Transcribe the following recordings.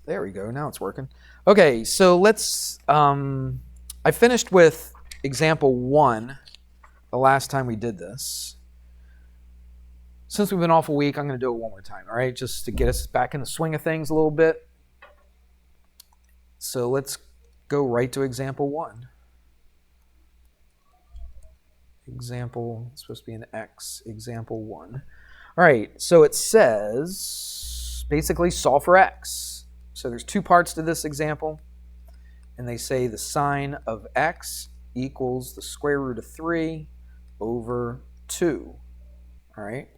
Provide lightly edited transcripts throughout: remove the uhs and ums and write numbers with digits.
There we go. Now it's working. Okay, so let's. I finished with example 1 the last time we did this. Since we've been off a week, I'm going to do it one more time, all right? Just to get us back in the swing of things a little bit. So let's go right to example 1. Example, it's supposed to be an X, example 1. All right, so it says basically solve for X. So there's 2 parts to this example, and they say the sine of X equals the square root of 3 over 2. All right.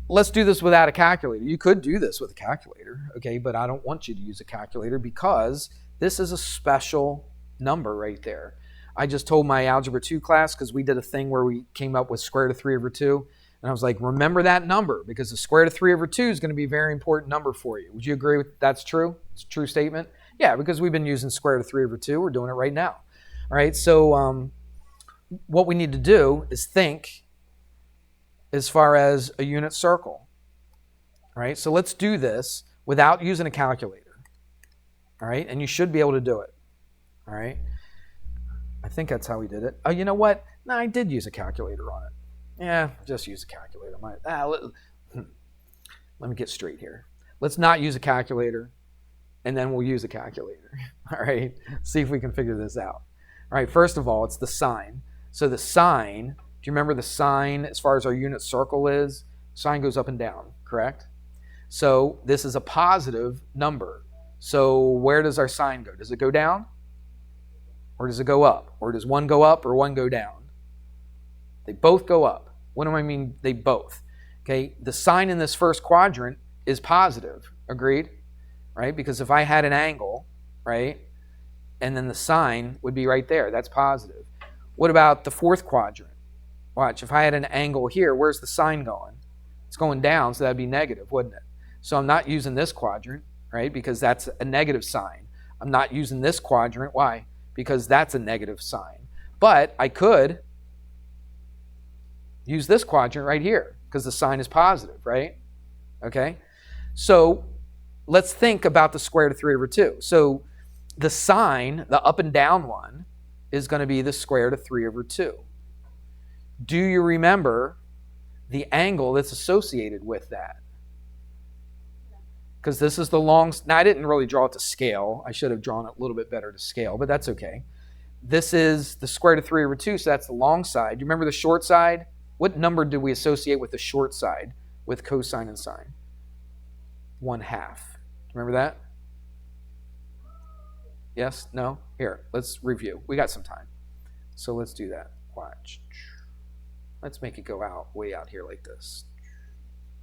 Let's do this without a calculator. You could do this with a calculator, okay, but I don't want you to use a calculator because this is a special number right there. I just told my Algebra 2 class, because we did a thing where we came up with square root of 3 over 2, and I was like, remember that number, because the square root of 3 over 2 is going to be a very important number for you. Would you agree with that's true? It's a true statement? Yeah, because we've been using square root of 3 over 2. We're doing it right now. All right, so what we need to do is think as far as a unit circle. All right, so let's do this without using a calculator. All right, and you should be able to do it. All right, I think that's how we did it. Oh, you know what? No, I did use a calculator on it. Yeah, just use a calculator. Let me get straight here. Let's not use a calculator, and then we'll use a calculator. All right, see if we can figure this out. All right, first of all, it's the sine. So the sine, do you remember the sine as far as our unit circle is? Sine goes up and down, correct? So this is a positive number. So where does our sine go? Does it go down? Or does it go up? Or does one go up or one go down? They both go up. What do I mean they both? Okay, the sine in this first quadrant is positive, agreed? Right? Because if I had an angle, right, and then the sine would be right there, that's positive. What about the fourth quadrant? Watch, if I had an angle here, where's the sine going? It's going down, so that'd be negative, wouldn't it? So I'm not using this quadrant, right, because that's a negative sign. I'm not using this quadrant. Why? Because that's a negative sign. But I could use this quadrant right here because the sign is positive, right? Okay? So let's think about the square root of 3 over 2. So the sine, the up and down one, is going to be the square root of 3 over 2. Do you remember the angle that's associated with that? Because this is the long... Now, I didn't really draw it to scale. I should have drawn it a little bit better to scale, but that's okay. This is the square root of 3 over 2, so that's the long side. Do you remember the short side? What number do we associate with the short side with cosine and sine? 1/2. Remember that? Yes? No? Here, let's review. We got some time. So let's do that. Watch. Let's make it go out, way out here like this.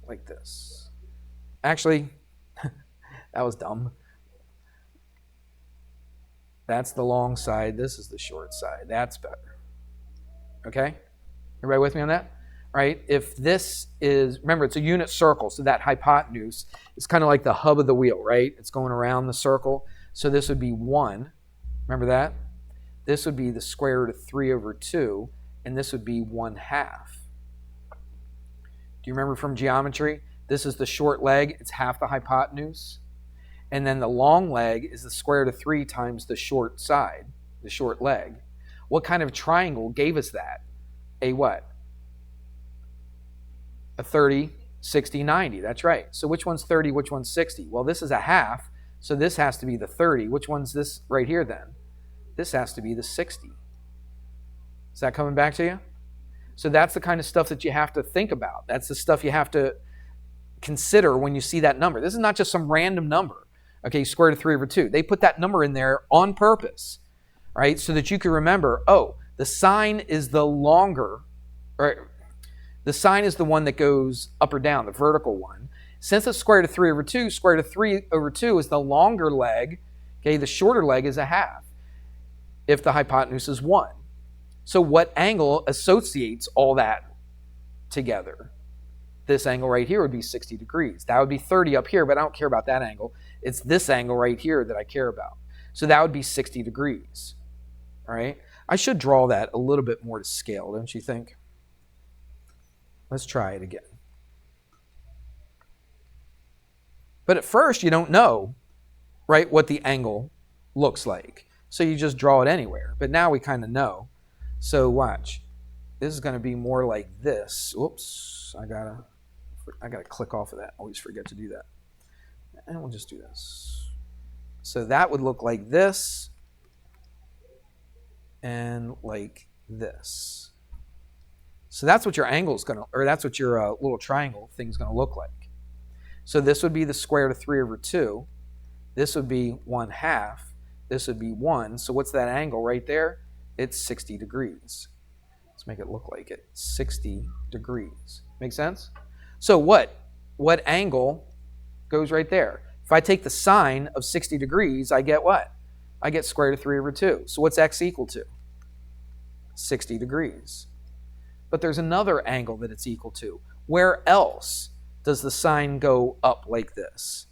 Like this. Actually, that was dumb. That's the long side. This is the short side. That's better. Okay? Everybody with me on that? All right, if this is, remember, it's a unit circle, so that hypotenuse is kind of like the hub of the wheel, right? It's going around the circle. So this would be 1. Remember that? This would be the square root of 3 over 2, and this would be 1/2. Do you remember from geometry? This is the short leg. It's half the hypotenuse. And then the long leg is the square root of 3 times the short side, the short leg. What kind of triangle gave us that? A what? A 30, 60, 90. That's right. So which one's 30, which one's 60? Well, this is a half, so this has to be the 30. Which one's this right here then? This has to be the 60. Is that coming back to you? So that's the kind of stuff that you have to think about. That's the stuff you have to consider when you see that number. This is not just some random number. Okay, square root of 3 over 2. They put that number in there on purpose, right? So that you can remember, oh, the sine is the longer, right? The sine is the one that goes up or down, the vertical one. Since it's square root of 3 over 2, square root of 3 over 2 is the longer leg. Okay, the shorter leg is a half if the hypotenuse is 1. So what angle associates all that together? This angle right here would be 60 degrees. That would be 30 up here, but I don't care about that angle. It's this angle right here that I care about. So that would be 60 degrees. All right? I should draw that a little bit more to scale, don't you think? Let's try it again. But at first, you don't know, right, what the angle looks like. So you just draw it anywhere. But now we kind of know. So watch. This is going to be more like this. Oops, I gotta click off of that. I always forget to do that. And we'll just do this. So that would look like this and like this. So that's what your angle is going to, or that's what your little triangle thing is going to look like. So this would be the square root of 3 over 2. This would be 1/2. This would be 1. So what's that angle right there? It's 60 degrees. Let's make it look like it. 60 degrees. Make sense? So what angle goes right there? If I take the sine of 60 degrees, I get what? I get square root of 3 over 2. So what's x equal to? 60 degrees. But there's another angle that it's equal to. Where else does the sine go up like this?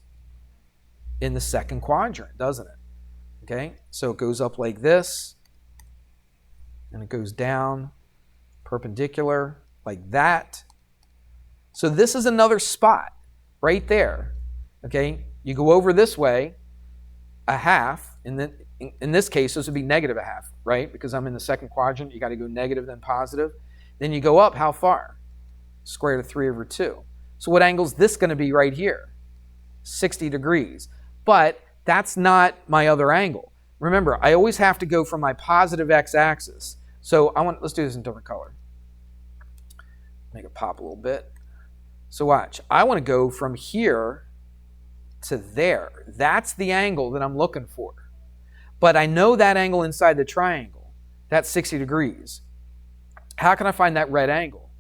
In the second quadrant, doesn't it? Okay, so it goes up like this, and it goes down perpendicular like that. So this is another spot right there. Okay, you go over this way, 1/2, and then in this case, this would be -1/2, right? Because I'm in the second quadrant, you got to go negative then positive. Then you go up how far? Square root of 3 over 2. So what angle is this going to be right here? 60 degrees. But that's not my other angle. Remember, I always have to go from my positive x-axis. So let's do this in a different color. Make it pop a little bit. So watch. I want to go from here to there. That's the angle that I'm looking for. But I know that angle inside the triangle. That's 60 degrees. How can I find that red angle?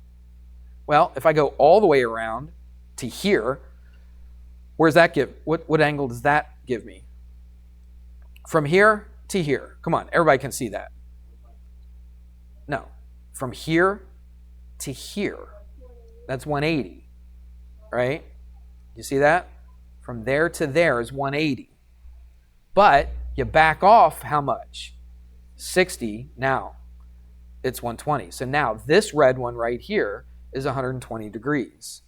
Well, if I go all the way around to here, where's that give? What angle does that give me? From here to here. Come on, everybody can see that. No, from here to here. That's 180, right? You see that? From there to there is 180. But you back off how much? 60. Now it's 120. So now this red one right here is 120 degrees.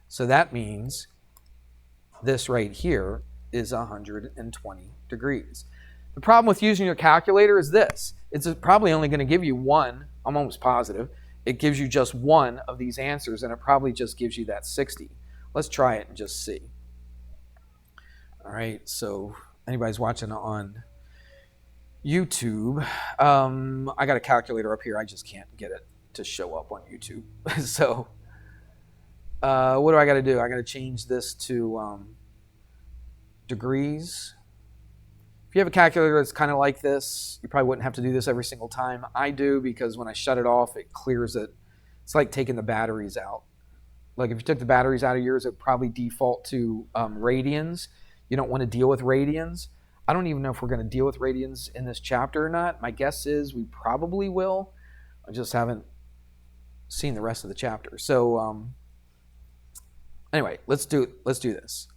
So that means this right here is 120 degrees. The problem with using your calculator is this. It's probably only going to give you one. I'm almost positive. It gives you just one of these answers, and it probably just gives you that 60. Let's try it and just see. All right, so anybody's watching on YouTube, I got a calculator up here. I just can't get it to show up on YouTube. So what do I got to do? I got to change this to degrees. If you have a calculator that's kind of like this, you probably wouldn't have to do this every single time. I do, because when I shut it off, it clears it. It's like taking the batteries out. Like if you took the batteries out of yours, it would probably default to radians. You don't want to deal with radians. I don't even know if we're going to deal with radians in this chapter or not. My guess is we probably will. I just haven't seen the rest of the chapter. So anyway, let's do this.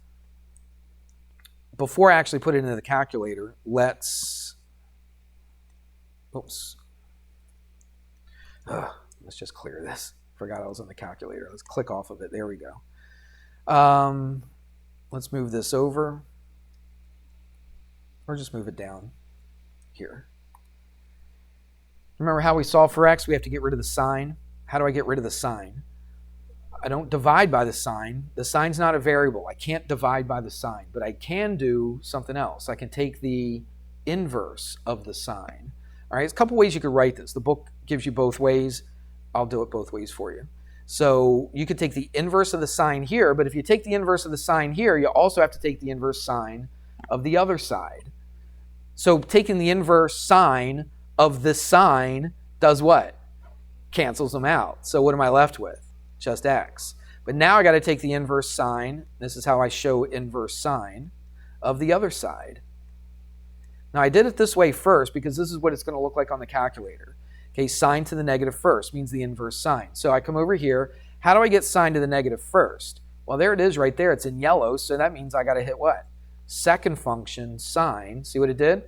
Before I actually put it into the calculator, let's just clear this. Forgot I was on the calculator. Let's click off of it. There we go. Let's move this over. Or just move it down here. Remember how we solve for x? We have to get rid of the sign. How do I get rid of the sign? I don't divide by the sign. The sign's not a variable. I can't divide by the sign, but I can do something else. I can take the inverse of the sign. All right, there's a couple ways you could write this. The book gives you both ways. I'll do it both ways for you. So you could take the inverse of the sign here, but if you take the inverse of the sign here, you also have to take the inverse sign of the other side. So taking the inverse sign of the sign does what? Cancels them out. So what am I left with? Just x. But now I got to take the inverse sign. This is how I show inverse sign of the other side. Now I did it this way first because this is what it's going to look like on the calculator. Okay, sine to the negative first means the inverse sign. So I come over here. How do I get sine to the negative first? Well, there it is right there. It's in yellow. So that means I got to hit what? Second function sine. See what it did?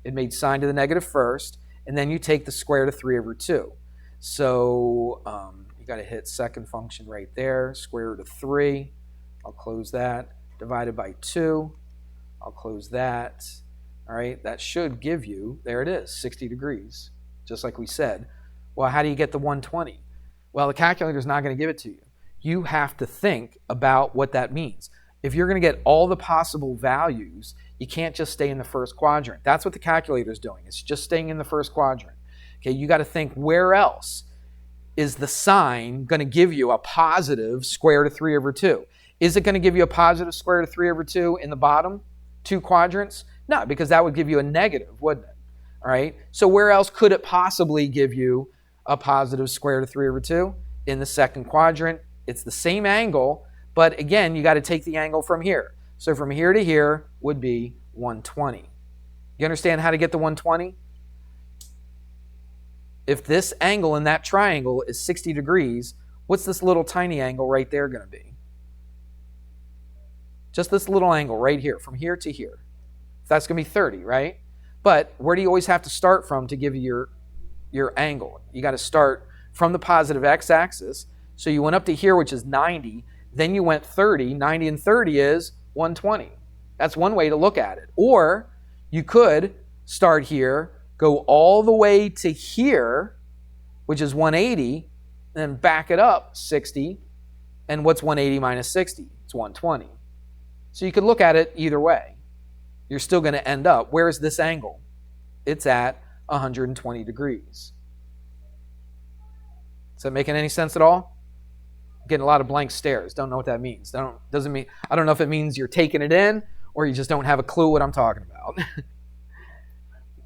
It made sine to the negative first. And then you take the square root of 3 over 2. So you got to hit second function right there, square root of 3. I'll close that. divided by 2. I'll close that. All right, that should give you, there it is, 60 degrees, just like we said. Well, how do you get the 120? Well, the calculator's not going to give it to you. You have to think about what that means. If you're going to get all the possible values, you can't just stay in the first quadrant. That's what the calculator's doing. It's just staying in the first quadrant. Okay, you got to think, where else is the sign going to give you a positive square root of 3 over 2? Is it going to give you a positive square root of 3 over 2 in the bottom 2 quadrants? No, because that would give you a negative, wouldn't it? All right, so where else could it possibly give you a positive square root of 3 over 2? In the second quadrant. It's the same angle, but again, you got to take the angle from here. So from here to here would be 120. You understand how to get the 120? If this angle in that triangle is 60 degrees, what's this little tiny angle right there going to be? Just this little angle right here, from here to here. That's going to be 30, right? But where do you always have to start from to give you your angle? You got to start from the positive x-axis. So you went up to here, which is 90. Then you went 30. 90 and 30 is 120. That's one way to look at it. Or you could start here, go all the way to here, which is 180, then back it up 60. And what's 180 minus 60? It's 120. So you could look at it either way. You're still going to end up, where is this angle? It's at 120 degrees. Is that making any sense at all? Getting a lot of blank stares. Don't know what that means. I don't know if it means you're taking it in or you just don't have a clue what I'm talking about.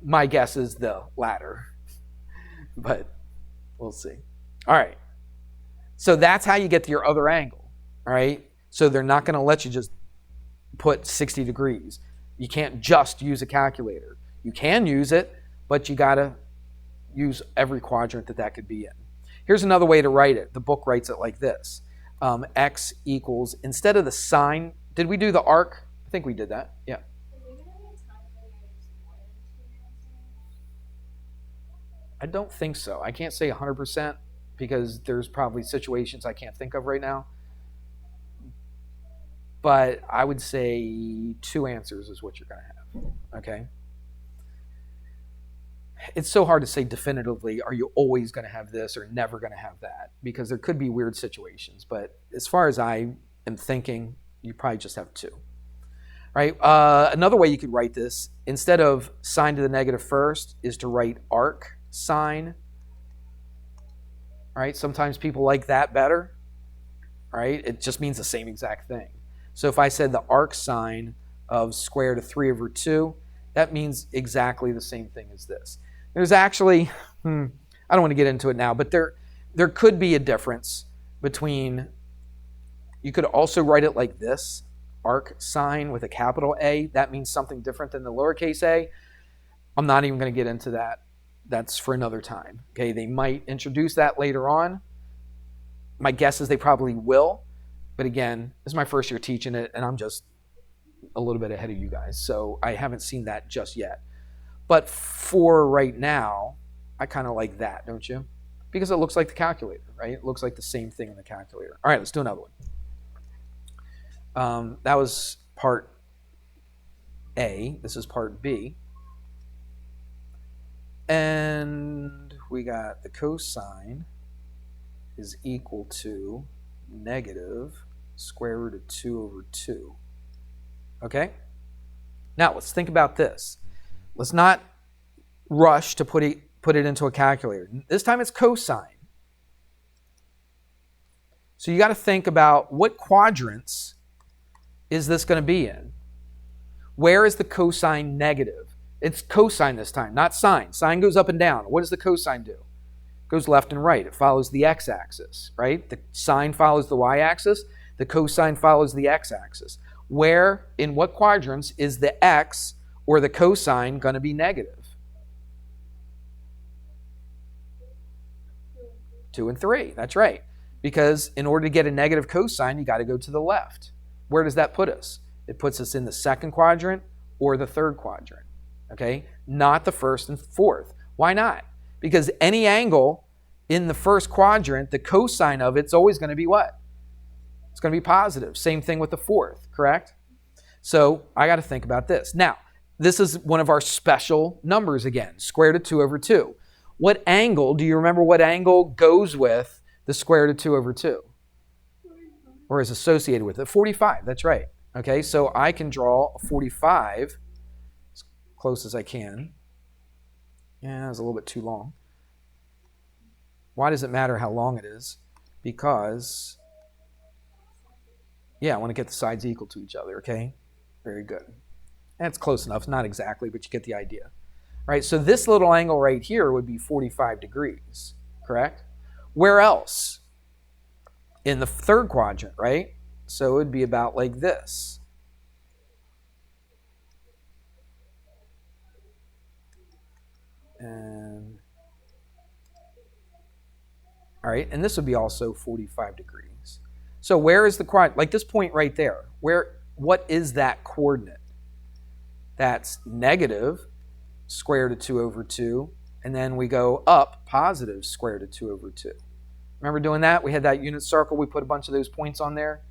My guess is the latter, but we'll see. All right. So that's how you get to your other angle. All right. So they're not going to let you just put 60 degrees. You can't just use a calculator. You can use it, but you got to use every quadrant that could be in. Here's another way to write it. The book writes it like this. X equals, instead of the sign, did we do the arc? I think we did that. Yeah. I don't think so. I can't say 100% because there's probably situations I can't think of right now. But I would say 2 answers is what you're going to have. Okay? It's so hard to say definitively, are you always going to have this or never going to have that? Because there could be weird situations. But as far as I am thinking, you probably just have 2. Right? Another way you could write this, instead of sign to the negative first, is to write arc sign. Right? Sometimes people like that better. Right? It just means the same exact thing. So if I said the arc sign of square root of 3 over 2, that means exactly the same thing as this. There's actually, I don't want to get into it now, but there could be a difference between, you could also write it like this, arc sign with a capital A. That means something different than the lowercase a. I'm not even going to get into that. That's for another time. Okay, they might introduce that later on. My guess is they probably will. But again, this is my first year teaching it, and I'm just a little bit ahead of you guys. So I haven't seen that just yet. But for right now, I kind of like that, don't you? Because it looks like the calculator, right? It looks like the same thing in the calculator. All right, let's do another one. That was part A. This is part B. And we got the cosine is equal to negative square root of 2 over 2. Okay? Now, let's think about this. Let's not rush to put it into a calculator. This time it's cosine. So you got to think about what quadrants is this going to be in? Where is the cosine negative? It's cosine this time, not sine. Sine goes up and down. What does the cosine do? It goes left and right. It follows the x-axis, right? The sine follows the y-axis. The cosine follows the x-axis. Where, in what quadrants, is the x or the cosine going to be negative? 2 and 3. That's right. Because in order to get a negative cosine, you got to go to the left. Where does that put us? It puts us in the second quadrant or the third quadrant. Okay? Not the first and fourth. Why not? Because any angle in the first quadrant, the cosine of it's always going to be what? It's going to be positive. Same thing with the fourth, correct? So I got to think about this. Now, this is one of our special numbers again, square root of 2 over 2. What angle, do you remember what angle goes with the square root of 2 over 2? Or is associated with it? 45, that's right. Okay, so I can draw a 45 as close as I can. Yeah, it's a little bit too long. Why does it matter how long it is? Because, yeah, I want to get the sides equal to each other, okay? Very good. That's close enough, not exactly, but you get the idea. All right, so this little angle right here would be 45 degrees, correct? Where else? In the third quadrant, right? So it would be about like this. And, all right, and this would be also 45 degrees. So where is the quadrant? Like this point right there. What is that coordinate? That's negative square root of 2 over 2. And then we go up positive square root of 2 over 2. Remember doing that? We had that unit circle. We put a bunch of those points on there.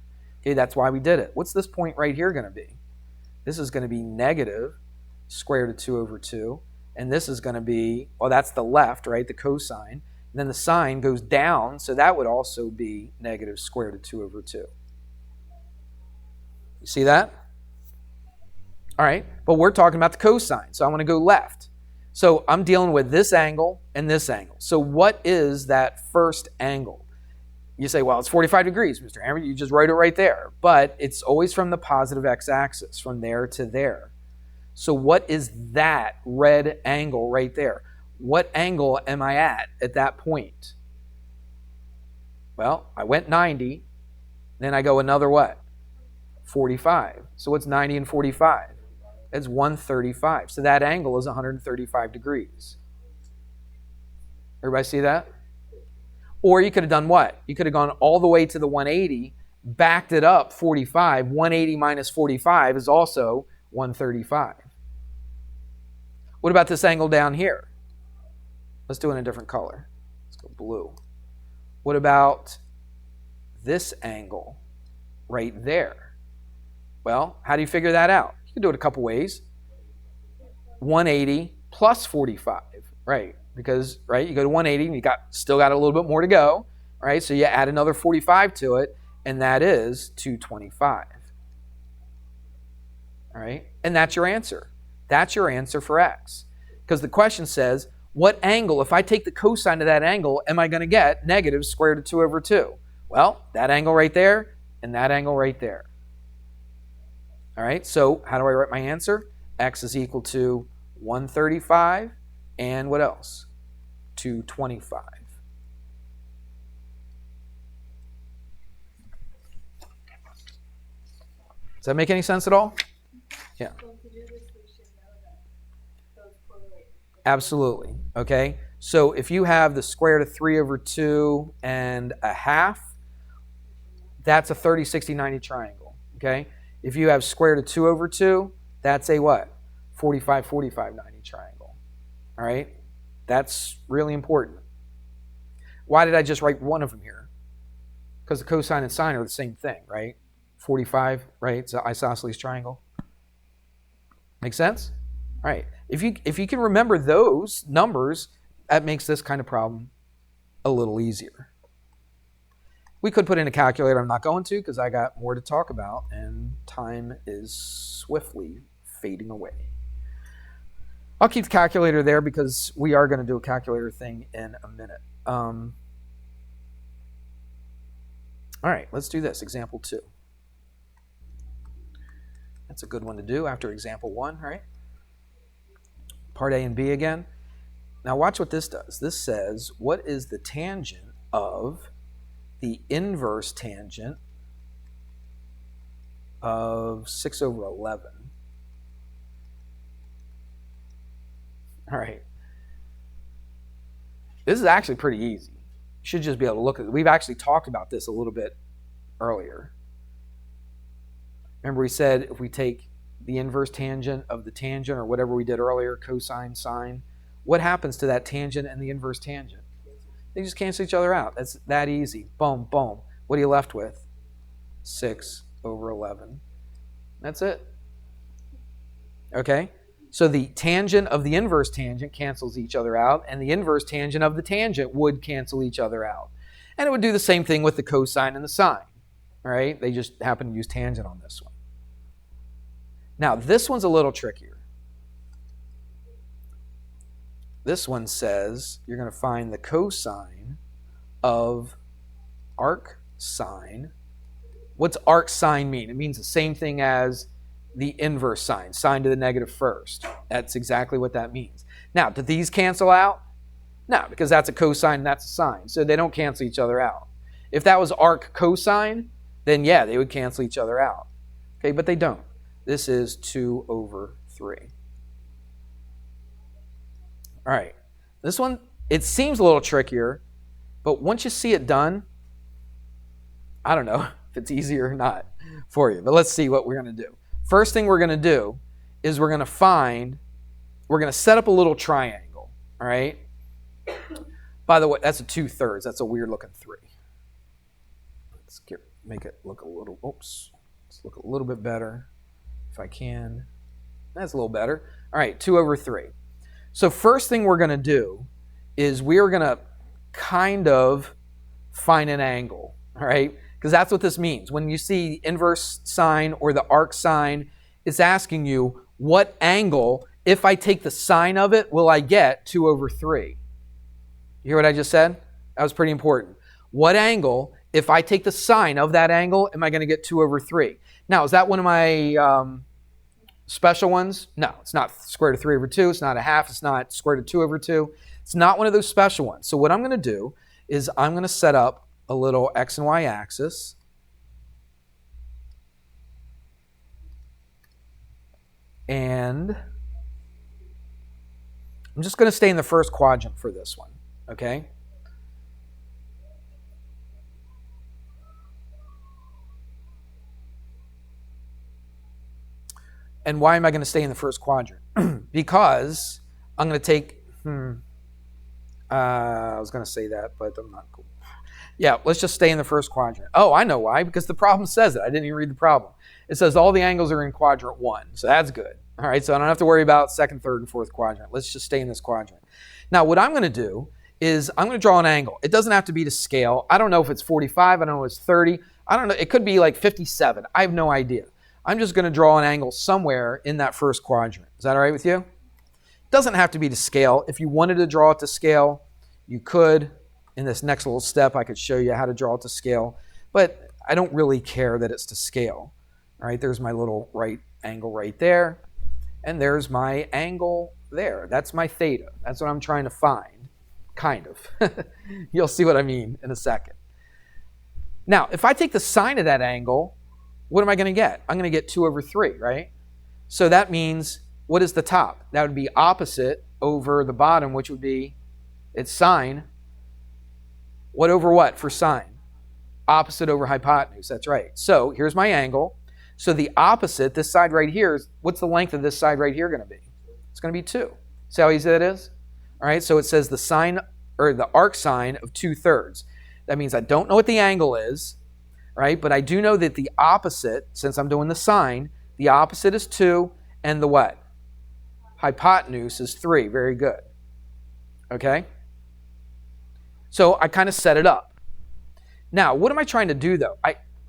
Okay, that's why we did it. What's this point right here going to be? This is going to be negative square root of 2 over 2. And this is going to be, well, that's the left, right? The cosine. And then the sine goes down, so that would also be negative square root of 2 over 2. You see that? All right, but we're talking about the cosine, so I want to go left. So I'm dealing with this angle and this angle. So what is that first angle? You say, well, it's 45 degrees, Mr. Hammer. You just write it right there. But it's always from the positive x-axis, from there to there. So what is that red angle right there? What angle am I at that point? Well, I went 90. Then I go another what? 45. So what's 90 and 45? It's 135. So that angle is 135 degrees. Everybody see that? Or you could have done what? You could have gone all the way to the 180, backed it up 45. 180 minus 45 is also 135. What about this angle down here? Let's do it in a different color. Let's go blue. What about this angle right there? Well, how do you figure that out? You can do it a couple ways. 180 plus 45, right? Because, right, you go to 180 and you still got a little bit more to go, right? So you add another 45 to it, and that is 225. All right? And that's your answer. That's your answer for x. Because the question says, what angle, if I take the cosine of that angle, am I going to get negative square root of 2 over 2? Well, that angle right there and that angle right there. All right, so how do I write my answer? X is equal to 135 and what else? 225. Does that make any sense at all? Yeah. Absolutely. Okay, so if you have the square root of 3 over 2 and a half, that's a 30, 60, 90 triangle. Okay, if you have square root of 2 over 2, that's a what? 45, 45, 90 triangle. All right, that's really important. Why did I just write one of them here? Because the cosine and sine are the same thing, right? 45, right? It's an isosceles triangle. Make sense? All right. If you can remember those numbers, that makes this kind of problem a little easier. We could put in a calculator. I'm not going to because I got more to talk about, and time is swiftly fading away. I'll keep the calculator there because we are going to do a calculator thing in a minute. All right, let's do this. Example 2. That's a good one to do after example 1, right? Part A and B again. Now watch what this does. This says, what is the tangent of the inverse tangent of 6 over 11? All right. This is actually pretty easy. You should just be able to look at it. We've actually talked about this a little bit earlier. Remember we said if we take the inverse tangent of the tangent or whatever we did earlier, cosine, sine, what happens to that tangent and the inverse tangent? They just cancel each other out. That's that easy. Boom, boom. What are you left with? 6 over 11. That's it. Okay? So the tangent of the inverse tangent cancels each other out, and the inverse tangent of the tangent would cancel each other out. And it would do the same thing with the cosine and the sine. All right? They just happen to use tangent on this one. Now, this one's a little trickier. This one says you're going to find the cosine of arc sine. What's arc sine mean? It means the same thing as the inverse sine, sine to the negative first. That's exactly what that means. Now, do these cancel out? No, because that's a cosine and that's a sine, so they don't cancel each other out. If that was arc cosine, then yeah, they would cancel each other out. Okay, but they don't. This is 2 over 3. All right, this one, it seems a little trickier, but once you see it done, I don't know if it's easier or not for you, but let's see what we're going to do. First thing we're going to do is we're going to set up a little triangle, all right? By the way, that's a 2/3. That's a weird looking 3. Let's make it look a little, let's look a little bit better if I can. That's a little better. All right, 2 over 3. So first thing we're going to do is we're going to kind of find an angle, all right? Because that's what this means. When you see inverse sine or the arc sine, it's asking you what angle, if I take the sine of it, will I get 2 over 3? You hear what I just said? That was pretty important. What angle, if I take the sine of that angle, am I going to get 2 over 3? Now, is that one of my special ones? No, it's not square root of 3 over 2. It's not a half. It's not square root of 2 over 2. It's not one of those special ones. So what I'm going to do is I'm going to set up a little x and y axis. And I'm just going to stay in the first quadrant for this one, okay? And why am I going to stay in the first quadrant? Because I'm going to take, I was going to say that, but I'm not cool. Yeah, let's just stay in the first quadrant. Oh, I know why, because the problem says it. I didn't even read the problem. It says all the angles are in quadrant 1, so that's good. All right, so I don't have to worry about second, third, and fourth quadrant. Let's just stay in this quadrant. Now, what I'm going to do is I'm going to draw an angle. It doesn't have to be to scale. I don't know if it's 45. I don't know if it's 30. I don't know. It could be like 57. I have no idea. I'm just going to draw an angle somewhere in that first quadrant. Is that all right with you? It doesn't have to be to scale. If you wanted to draw it to scale, you could. In this next little step, I could show you how to draw it to scale. But I don't really care that it's to scale. All right, there's my little right angle right there. And there's my angle there. That's my theta. That's what I'm trying to find, kind of. You'll see what I mean in a second. Now, if I take the sine of that angle, what am I going to get? I'm going to get 2 over 3, right? So that means, what is the top? That would be opposite over the bottom, which would be, it's sine. What over what for sine? Opposite over hypotenuse, that's right. So here's my angle. So the opposite, this side right here, what's the length of this side right here going to be? It's going to be 2. See how easy that is? All right, so it says the sine, or the arc sine of 2/3. That means I don't know what the angle is, right? But I do know that the opposite, since I'm doing the sine, the opposite is 2, and the what? Hypotenuse is 3. Very good. Okay? So I kind of set it up. Now, what am I trying to do, though?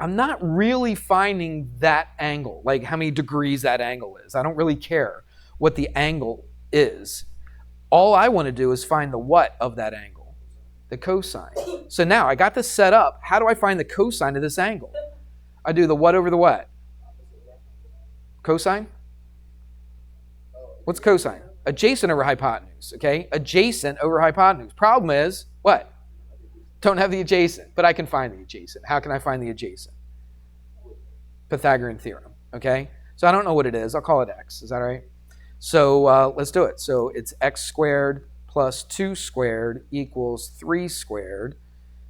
I'm not really finding that angle, like how many degrees that angle is. I don't really care what the angle is. All I want to do is find the what of that angle, the cosine. So now I got this set up. How do I find the cosine of this angle? I do the what over the what? Cosine? What's cosine? Adjacent over hypotenuse, okay? Adjacent over hypotenuse. Problem is, what? Don't have the adjacent, but I can find the adjacent. How can I find the adjacent? Pythagorean theorem, okay? So I don't know what it is. I'll call it x. Is that all right? So let's do it. So it's x squared plus 2 squared equals 3 squared.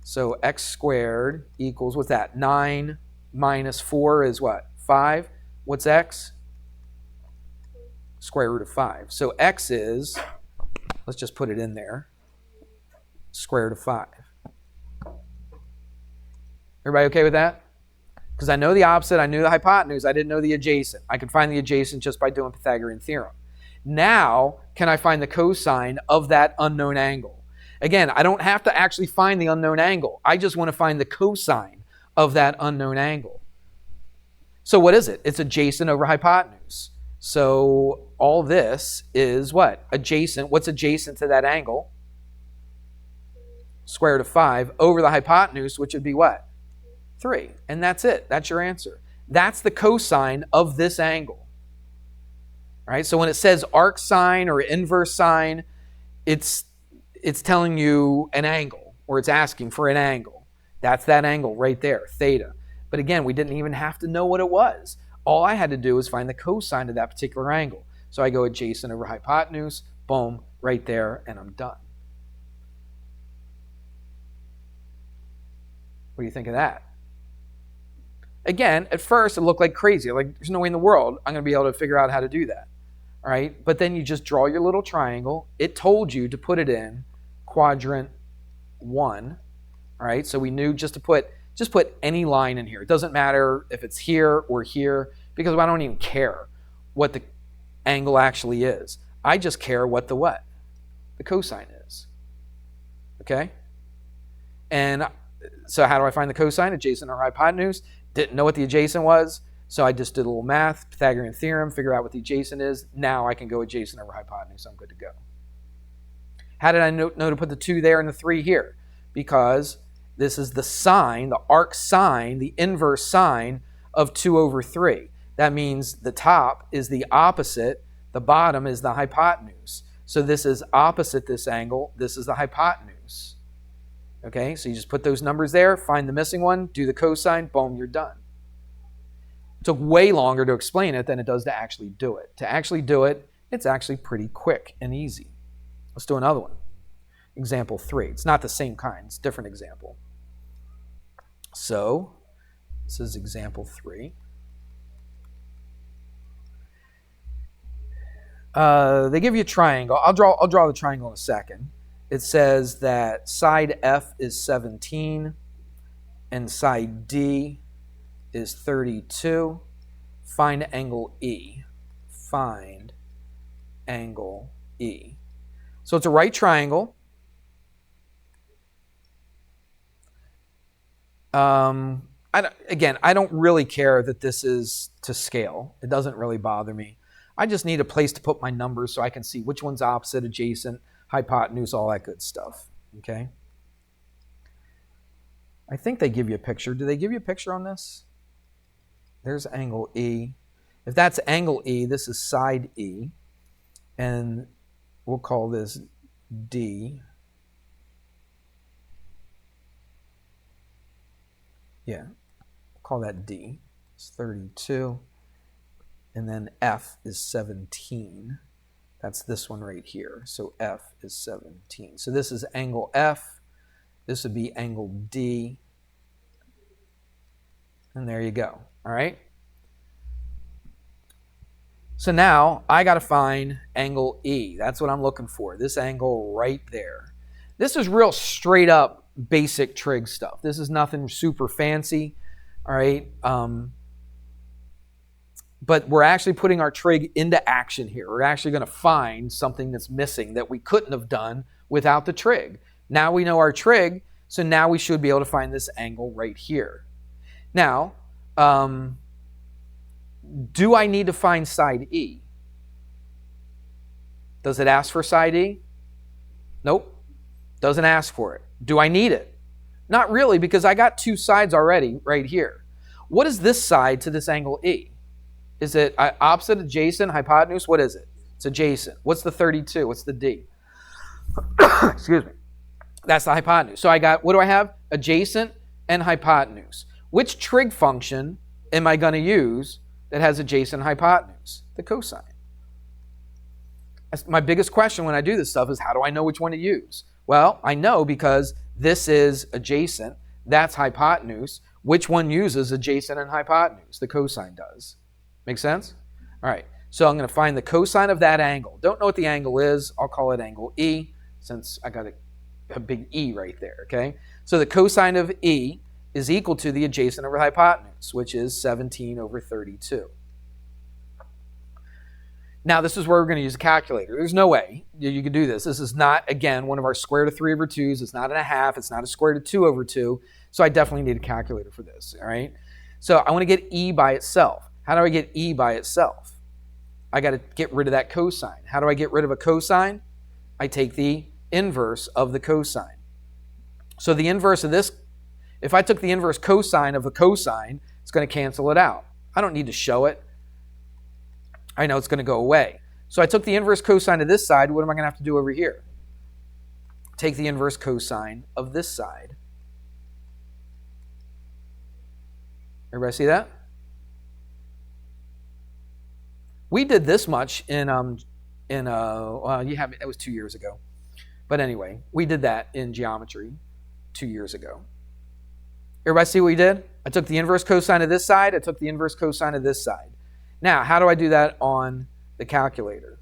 So x squared equals, what's that? 9 minus 4 is what? 5. What's x? Square root of 5. So x is, let's just put it in there, square root of 5. Everybody okay with that? Because I know the opposite, I knew the hypotenuse, I didn't know the adjacent. I could find the adjacent just by doing Pythagorean theorem. Now, can I find the cosine of that unknown angle? Again, I don't have to actually find the unknown angle. I just want to find the cosine of that unknown angle. So what is it? It's adjacent over hypotenuse. So all this is what? Adjacent. What's adjacent to that angle? Square root of 5 over the hypotenuse, which would be what? 3. And that's it. That's your answer. That's the cosine of this angle. All right? So when it says arc sine or inverse sine, it's telling you an angle, or it's asking for an angle. That's that angle right there, theta. But again, we didn't even have to know what it was. All I had to do was find the cosine of that particular angle. So I go adjacent over hypotenuse, boom, right there, and I'm done. What do you think of that? Again, at first it looked like crazy. Like, there's no way in the world I'm going to be able to figure out how to do that. All right? But then you just draw your little triangle. It told you to put it in quadrant 1. All right? So we knew just put any line in here. It doesn't matter if it's here or here, because I don't even care what the angle actually is. I just care what the what? The cosine is. Okay? And so how do I find the cosine? Adjacent or hypotenuse. Didn't know what the adjacent was, so I just did a little math, Pythagorean theorem, figure out what the adjacent is. Now I can go adjacent over hypotenuse. I'm good to go. How did I know to put the 2 there and the 3 here? Because this is the sine, the arc sine, the inverse sine of 2 over 3. That means the top is the opposite, the bottom is the hypotenuse. So this is opposite this angle, this is the hypotenuse. Okay, so you just put those numbers there, find the missing one, do the cosine, boom, you're done. It took way longer to explain it than it does to actually do it. To actually do it, it's actually pretty quick and easy. Let's do another one. Example 3. It's not the same kind, it's a different example. So, this is example 3. They give you a triangle. I'll draw the triangle in a second. It says that side F is 17 and side D is 32. Find angle E. Find angle E. So it's a right triangle. I don't really care that this is to scale. It doesn't really bother me. I just need a place to put my numbers so I can see which one's opposite, adjacent, hypotenuse, all that good stuff. Okay? I think they give you a picture. Do they give you a picture on this? There's angle E. If that's angle E, this is side E. And we'll call this D. Yeah, we'll call that D. It's 32. And then F is 17. That's this one right here. So F is 17. So this is angle F. This would be angle D. And there you go. All right? So now I got to find angle E. That's what I'm looking for. This angle right there. This is real straight up basic trig stuff. This is nothing super fancy. All right? But we're actually putting our trig into action here. We're actually going to find something that's missing that we couldn't have done without the trig. Now we know our trig, so now we should be able to find this angle right here. Now, do I need to find side E? Does it ask for side E? Nope. Doesn't ask for it. Do I need it? Not really, because I got 2 sides already right here. What is this side to this angle E? Is it opposite, adjacent, hypotenuse? What is it? It's adjacent. What's the 32? What's the D? Excuse me. That's the hypotenuse. So I got, what do I have? Adjacent and hypotenuse. Which trig function am I going to use that has adjacent and hypotenuse? The cosine. That's my biggest question when I do this stuff is how do I know which one to use? Well, I know because this is adjacent, that's hypotenuse. Which one uses adjacent and hypotenuse? The cosine does. Make sense? All right, so I'm going to find the cosine of that angle. Don't know what the angle is. I'll call it angle E since I got a big E right there, okay? So the cosine of E is equal to the adjacent over the hypotenuse, which is 17 over 32. Now, this is where we're going to use a calculator. There's no way you can do this. This is not, again, one of our square root of 3 over 2s. It's not a half. It's not a square root of 2 over 2. So I definitely need a calculator for this, all right? So I want to get E by itself. How do I get E by itself? I got to get rid of that cosine. How do I get rid of a cosine? I take the inverse of the cosine. So the inverse of this, if I took the inverse cosine of a cosine, it's going to cancel it out. I don't need to show it. I know it's going to go away. So I took the inverse cosine of this side. What am I going to have to do over here? Take the inverse cosine of this side. Everybody see that? We did this much it was 2 years ago. But anyway, we did that in geometry 2 years ago. Everybody see what we did? I took the inverse cosine of this side. I took the inverse cosine of this side. Now, how do I do that on the calculator?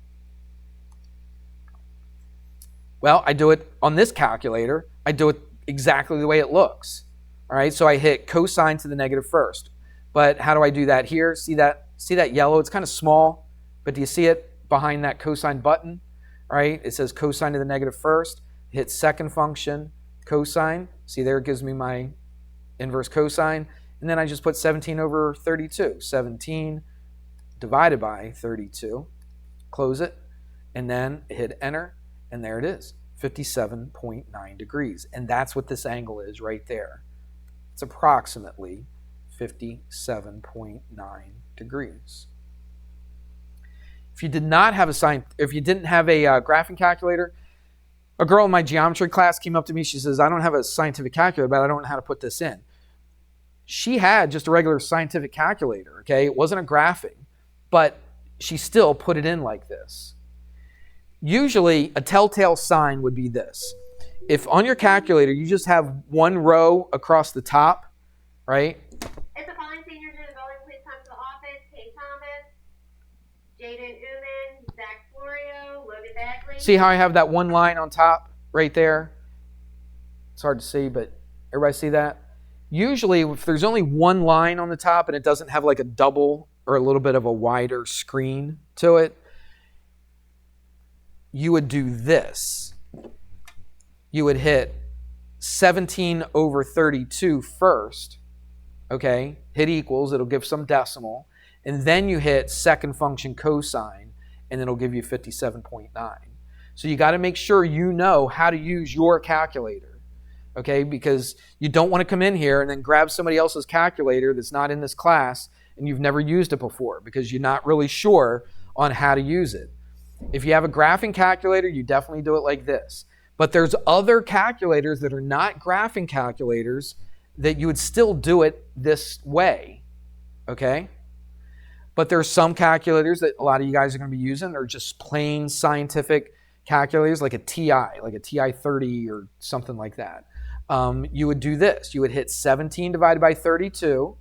Well, I do it on this calculator. I do it exactly the way it looks. All right, so I hit cosine to the negative first. But how do I do that here? See that yellow? It's kind of small, but do you see it behind that cosine button? All right, it says cosine to the negative first. Hit second function, cosine. See there, it gives me my inverse cosine. And then I just put 17 over 32. 17 divided by 32, close it, and then hit enter, and there it is, 57.9 degrees. And that's what this angle is right there. It's approximately 57.9 degrees. If you did not have if you didn't have a graphing calculator, a girl in my geometry class came up to me, she says, I don't have a scientific calculator, but I don't know how to put this in. She had just a regular scientific calculator, okay? It wasn't a graphing. But she still put it in like this. Usually, a telltale sign would be this. If on your calculator, you just have one row across the top, right? If the following seniors in the building, please come to the office. Kate Thomas, Jaden Uman, Zach Florio, Logan Bagley. See how I have that one line on top right there? It's hard to see, but everybody see that? Usually, if there's only one line on the top and it doesn't have like a double or a little bit of a wider screen to it, you would do this. You would hit 17 over 32 first, okay? Hit equals, it'll give some decimal, and then you hit second function cosine, and it'll give you 57.9. So you got to make sure you know how to use your calculator, okay? Because you don't want to come in here and then grab somebody else's calculator that's not in this class and you've never used it before because you're not really sure on how to use it. If you have a graphing calculator, you definitely do it like this. But there's other calculators that are not graphing calculators that you would still do it this way, okay? But there's some calculators that a lot of you guys are going to be using. They're just plain scientific calculators like a TI, like a TI-30 or something like that. You would do this. You would hit 17 divided by 32,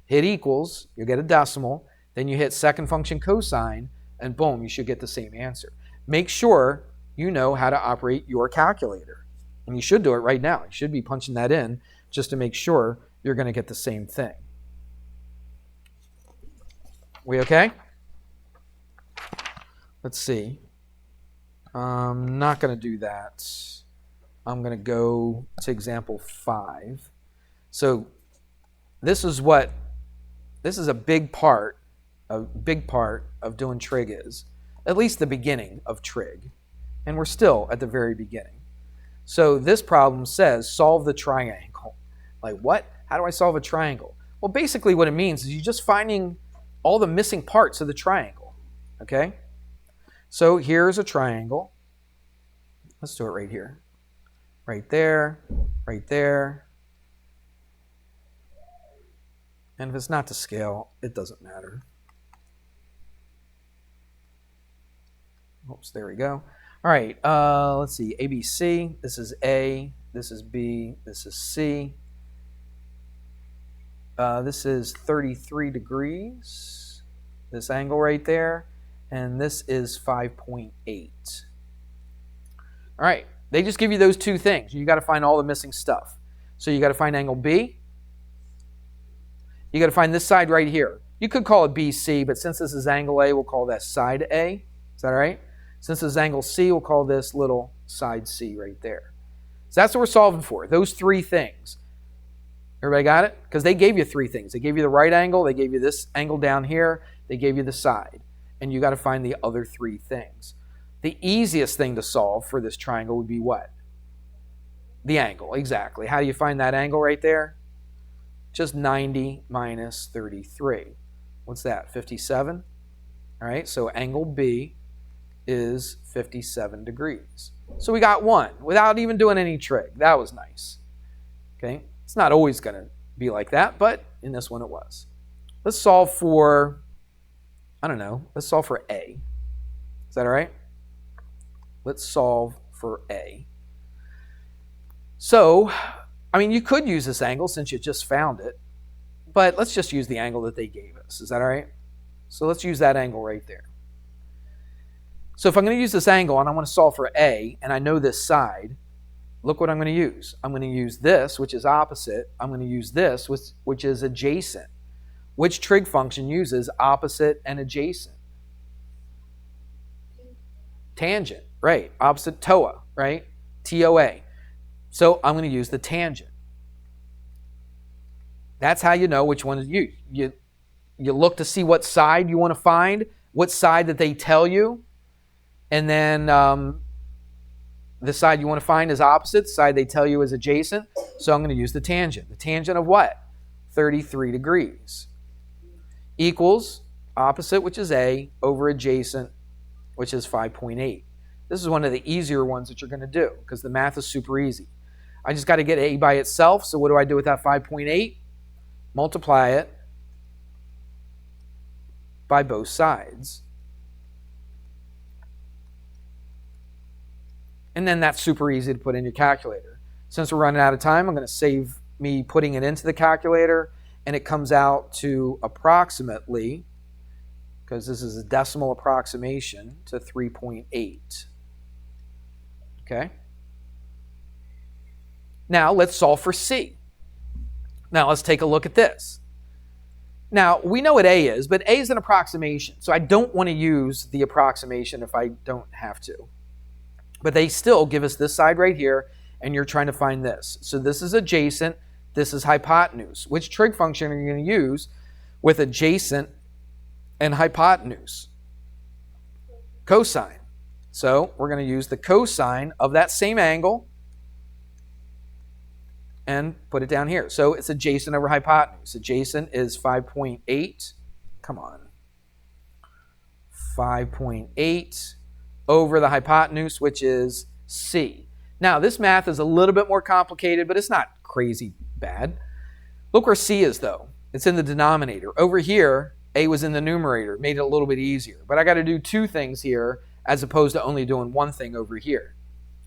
hit equals, you'll get a decimal, then you hit second function cosine, and boom, you should get the same answer. Make sure you know how to operate your calculator. And you should do it right now. You should be punching that in just to make sure you're going to get the same thing. We okay? Let's see. I'm not going to do that. I'm going to go to example 5. So this is a big part of doing trig is, at least the beginning of trig. And we're still at the very beginning. So this problem says solve the triangle. Like what? How do I solve a triangle? Well, basically what it means is you're just finding all the missing parts of the triangle. Okay? So here's a triangle. Let's do it right here. Right there, right there. And if it's not to scale, it doesn't matter. Oops, there we go. All right, let's see, ABC. This is A, this is B, this is C. This is 33 degrees, this angle right there, and this is 5.8. All right, they just give you those two things. You got to find all the missing stuff. So you got to find angle B, You got to find this side right here. You could call it BC, but since this is angle A, we'll call that side A. Is that all right? Since this is angle C, we'll call this little side C right there. So that's what we're solving for, those three things. Everybody got it? Because they gave you three things. They gave you the right angle, they gave you this angle down here, they gave you the side. And you got to find the other three things. The easiest thing to solve for this triangle would be what? The angle, exactly. How do you find that angle right there? Just 90 minus 33. What's that, 57? All right, so angle B is 57 degrees. So we got one without even doing any trig. That was nice. Okay, it's not always going to be like that, but in this one it was. Let's solve for, I don't know, let's solve for A. Is that all right? Let's solve for A. So, I mean, you could use this angle since you just found it, but let's just use the angle that they gave us. Is that all right? So let's use that angle right there. So if I'm going to use this angle and I want to solve for A, and I know this side, look what I'm going to use. I'm going to use this, which is opposite. I'm going to use this, which is adjacent. Which trig function uses opposite and adjacent? Tangent, right. Opposite TOA, right? TOA. So I'm going to use the tangent. That's how you know which one to use. You look to see what side you want to find, what side that they tell you, and then the side you want to find is opposite, the side they tell you is adjacent. So I'm going to use the tangent. The tangent of what? 33 degrees. Equals opposite, which is A, over adjacent, which is 5.8. This is one of the easier ones that you're going to do because the math is super easy. I just got to get A by itself. So what do I do with that 5.8? Multiply it by both sides. And then that's super easy to put in your calculator. Since we're running out of time, I'm going to save me putting it into the calculator, and it comes out to approximately, because this is a decimal approximation, to 3.8. Okay? Now let's solve for C. Now let's take a look at this. Now we know what A is, but A is an approximation, so I don't want to use the approximation if I don't have to. But they still give us this side right here, and you're trying to find this. So this is adjacent, this is hypotenuse. Which trig function are you going to use with adjacent and hypotenuse? Cosine. So we're going to use the cosine of that same angle and put it down here. So it's adjacent over hypotenuse. Adjacent is 5.8. Come on. 5.8 over the hypotenuse, which is C. Now, this math is a little bit more complicated, but it's not crazy bad. Look where C is, though. It's in the denominator. Over here, A was in the numerator. Made it a little bit easier. But I got to do two things here as opposed to only doing one thing over here.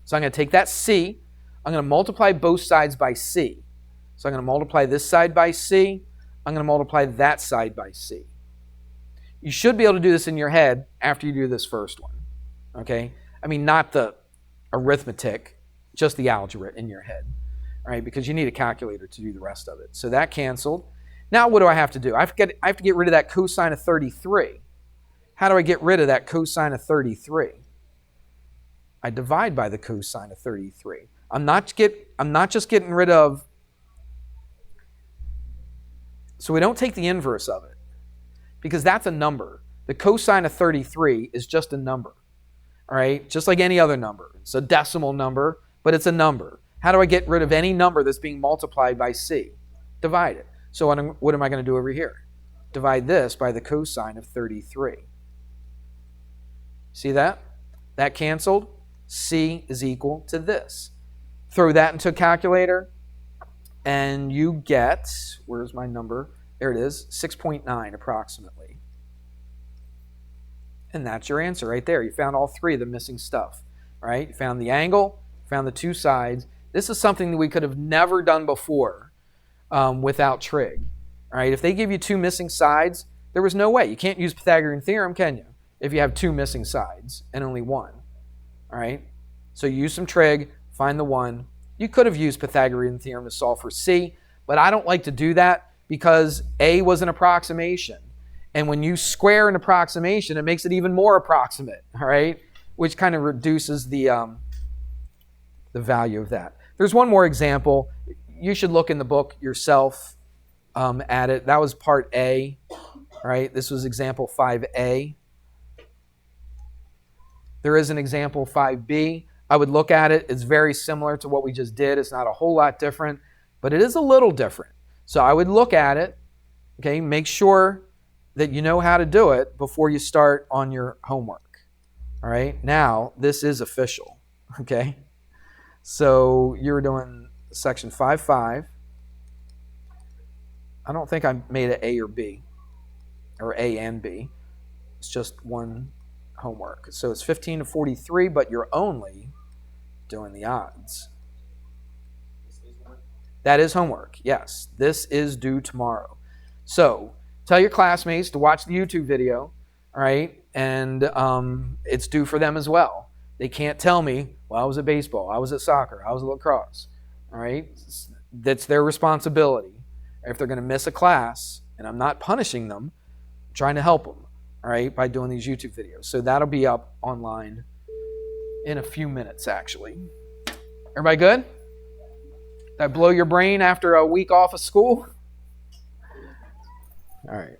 So I'm going to take that C. I'm going to multiply both sides by C. So I'm going to multiply this side by C. I'm going to multiply that side by C. You should be able to do this in your head after you do this first one. Okay? I mean, not the arithmetic, just the algebra in your head. All right? Because you need a calculator to do the rest of it. So that canceled. Now what do I have to do? I have to get rid of that cosine of 33. How do I get rid of that cosine of 33? I divide by the cosine of 33. I'm not just getting rid of, so we don't take the inverse of it, because that's a number. The cosine of 33 is just a number, all right? Just like any other number. It's a decimal number, but it's a number. How do I get rid of any number that's being multiplied by C? Divide it. So what am I going to do over here? Divide this by the cosine of 33. See that? That canceled. C is equal to this. Throw that into a calculator, and you get, where's my number? There it is, 6.9 approximately. And that's your answer right there. You found all three of the missing stuff. All right? You found the angle, found the two sides. This is something that we could have never done before without trig. All right? If they give you two missing sides, there was no way. You can't use Pythagorean theorem, can you? If you have two missing sides and only one. All right? So you use some trig, find the one. You could have used Pythagorean theorem to solve for C, but I don't like to do that Because A was an approximation. And when you square an approximation, it makes it even more approximate, all right? Which kind of reduces the value of that. There's one more example. You should look in the book yourself at it. That was part A, right? This was example 5A. There is an example 5B. I would look at it. It's very similar to what we just did. It's not a whole lot different, but it is a little different. So I would look at it, okay? Make sure that you know how to do it before you start on your homework, all right? Now, this is official, okay? So you're doing section 5.5. I don't think I made it A or B, or A and B. It's just one homework. So it's 15 to 43, but you're only doing the odds. That is homework, yes. This is due tomorrow. So tell your classmates to watch the YouTube video, all right? And it's due for them as well. They can't tell me, well, I was at baseball, I was at soccer, I was at lacrosse, all right? That's their responsibility. If they're going to miss a class, and I'm not punishing them, I'm trying to help them, all right, by doing these YouTube videos. So that'll be up online in a few minutes, actually. Everybody good? Did I blow your brain after a week off of school? All right.